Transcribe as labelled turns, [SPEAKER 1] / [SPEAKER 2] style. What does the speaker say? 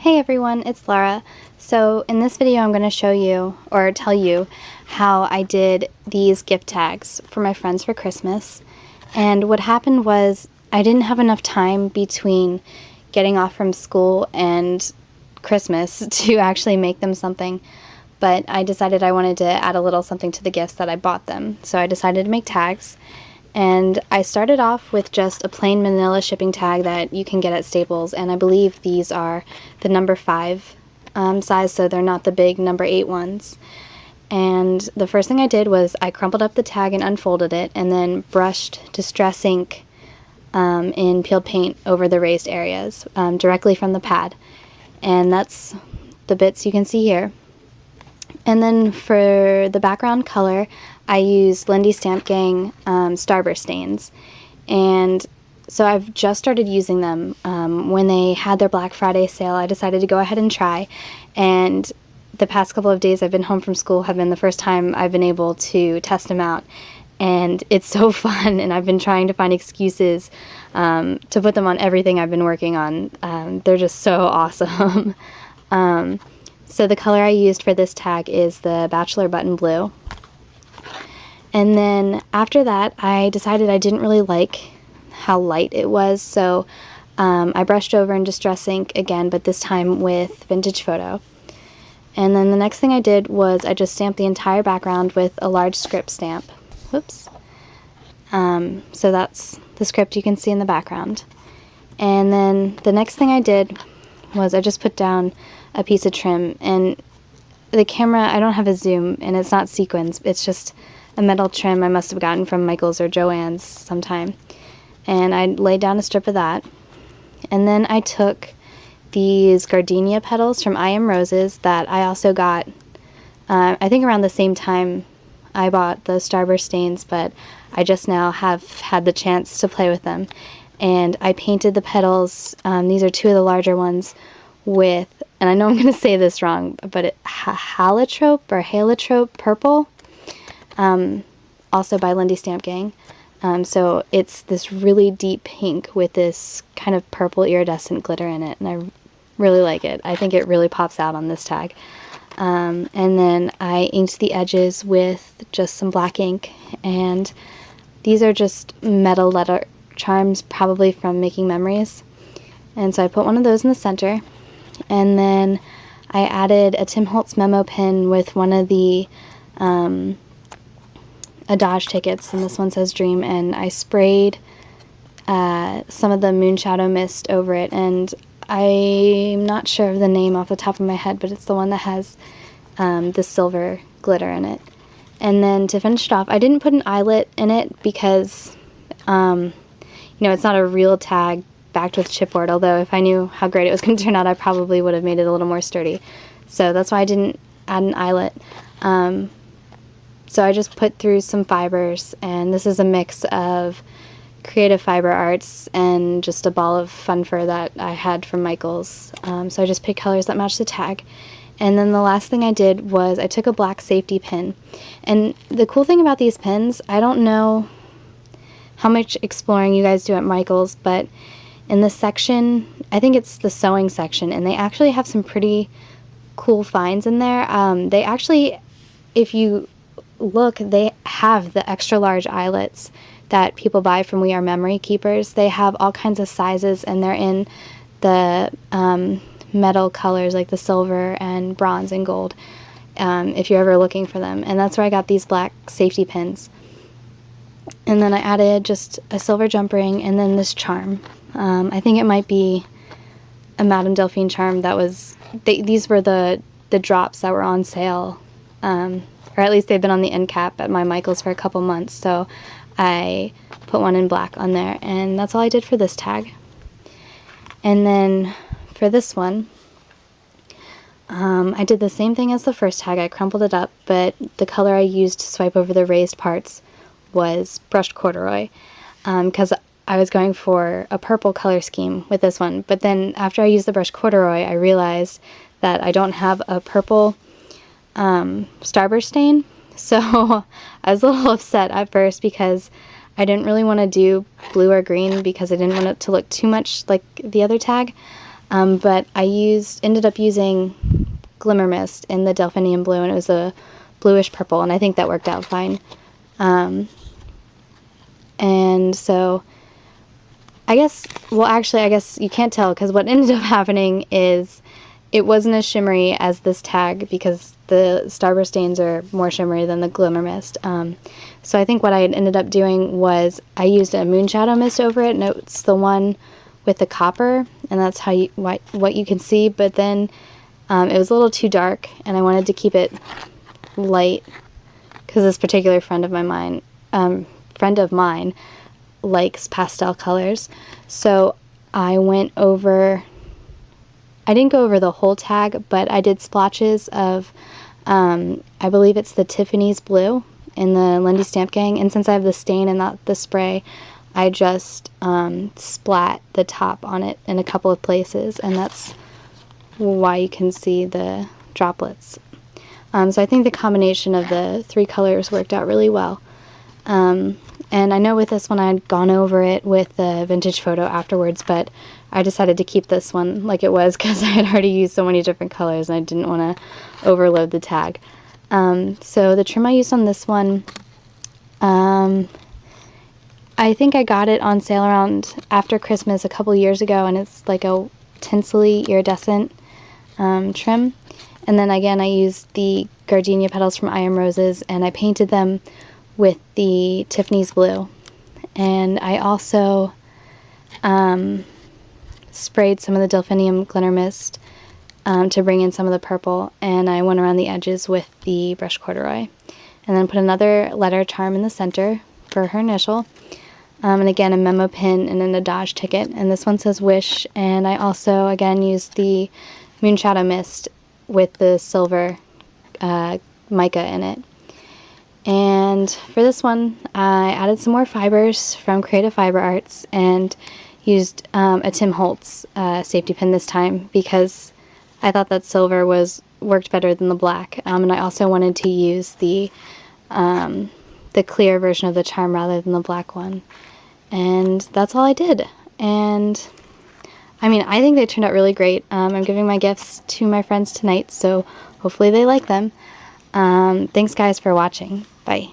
[SPEAKER 1] Hey everyone, it's Laura. So in this video I'm going to show you, or tell you, how I did these gift tags for my friends for Christmas. And what happened was I didn't have enough time between getting off from school and Christmas to actually make them something. But I decided I wanted to add a little something to the gifts that I bought them. So I decided to make tags. And I started off with just a plain manila shipping tag that you can get at Staples, and I believe these are the number 5 size, so they're not the big number 8 ones. And the first thing I did was I crumpled up the tag and unfolded it, and then brushed Distress ink in peeled paint over the raised areas directly from the pad. And that's the bits you can see here. And then for the background color, I used Lindy Stamp Gang Starburst stains. And so I've just started using them. When they had their Black Friday sale, I decided to go ahead and try. And the past couple of days I've been home from school have been the first time I've been able to test them out. And it's so fun, and I've been trying to find excuses to put them on everything I've been working on. They're just so awesome. So the color I used for this tag is the Bachelor Button Blue. And then after that, I decided I didn't really like how light it was, so I brushed over in Distress ink again, but this time with Vintage Photo. And then the next thing I did was I just stamped the entire background with a large script stamp. Whoops. So that's the script you can see in the background. And then the next thing I did was I just put down a piece of trim, and the camera, I don't have a zoom, and it's not sequins, it's just a metal trim I must have gotten from Michael's or Joann's sometime. And I laid down a strip of that, and then I took these gardenia petals from I Am Roses that I also got, I think around the same time I bought the Starburst stains, but I just now have had the chance to play with them. And I painted the petals, these are 2 of the larger ones, with, and I know I'm going to say this wrong, but Halotrope or Halotrope Purple, also by Lindy Stamp Gang. So it's this really deep pink with this kind of purple iridescent glitter in it, and I really like it. I think it really pops out on this tag. And then I inked the edges with just some black ink, and these are just metal letter charms, probably from Making Memories. And so I put one of those in the center, and then I added a Tim Holtz memo pin with one of the Adage tickets, and this one says Dream, and I sprayed some of the Moonshadow Mist over it, and I'm not sure of the name off the top of my head, but it's the one that has the silver glitter in it. And then to finish it off, I didn't put an eyelet in it because it's not a real tag backed with chipboard, although if I knew how great it was going to turn out, I probably would have made it a little more sturdy. So that's why I didn't add an eyelet. So I just put through some fibers, and this is a mix of Creative Fiber Arts and just a ball of fun fur that I had from Michael's. So I just picked colors that matched the tag. And then the last thing I did was I took a black safety pin. And the cool thing about these pins, I don't know how much exploring you guys do at Michael's, but in this section, I think it's the sewing section, and they actually have some pretty cool finds in there. They actually, if you look, they have the extra large eyelets that people buy from We Are Memory Keepers. They have all kinds of sizes, and they're in the metal colors like the silver and bronze and gold, if you're ever looking for them. And that's where I got these black safety pins. And then I added just a silver jump ring and then this charm. I think it might be a Madame Delphine charm that was, these were the drops that were on sale, or at least they've been on the end cap at my Michael's for a couple months, so I put one in black on there, and that's all I did for this tag. And then for this one, I did the same thing as the first tag. I crumpled it up, but the color I used to swipe over the raised parts was brushed corduroy, because I was going for a purple color scheme with this one. But then after I used the brushed corduroy, I realized that I don't have a purple Starburst stain, so I was a little upset at first because I didn't really want to do blue or green because I didn't want it to look too much like the other tag. But I ended up using Glimmer Mist in the Delphinium Blue, and it was a bluish purple, and I think that worked out fine. And so I guess you can't tell, because what ended up happening is it wasn't as shimmery as this tag, because the Starburst stains are more shimmery than the Glimmer Mist. So I think what I had ended up doing was I used a Moonshadow Mist over it, and it's the one with the copper, and that's how what you can see. But then it was a little too dark, and I wanted to keep it light, because this particular friend of mine likes pastel colors. So I didn't go over the whole tag, but I did splotches of, I believe it's the Tiffany's Blue in the Lindy Stamp Gang, and since I have the stain and not the spray, I just splat the top on it in a couple of places, and that's why you can see the droplets. So I think the combination of the three colors worked out really well. And I know with this one I had gone over it with the vintage photo afterwards, but I decided to keep this one like it was because I had already used so many different colors and I didn't want to overload the tag. So the trim I used on this one, I think I got it on sale around after Christmas a couple years ago, and it's like a tinsely iridescent trim. And then again, I used the gardenia petals from I Am Roses, and I painted them with the Tiffany's Blue. And I also sprayed some of the Delphinium Glitter Mist to bring in some of the purple, and I went around the edges with the brush corduroy. And then put another letter charm in the center for her initial. And again, a memo pin and an Adage ticket. And this one says Wish. And I also, again, used the Moonshadow Mist with the silver mica in it. And for this one, I added some more fibers from Creative Fiber Arts and used a Tim Holtz safety pin this time because I thought that silver worked better than the black. And I also wanted to use the clear version of the charm rather than the black one. And that's all I did. And I mean, I think they turned out really great. I'm giving my gifts to my friends tonight, so hopefully they like them. Thanks guys for watching. Bye.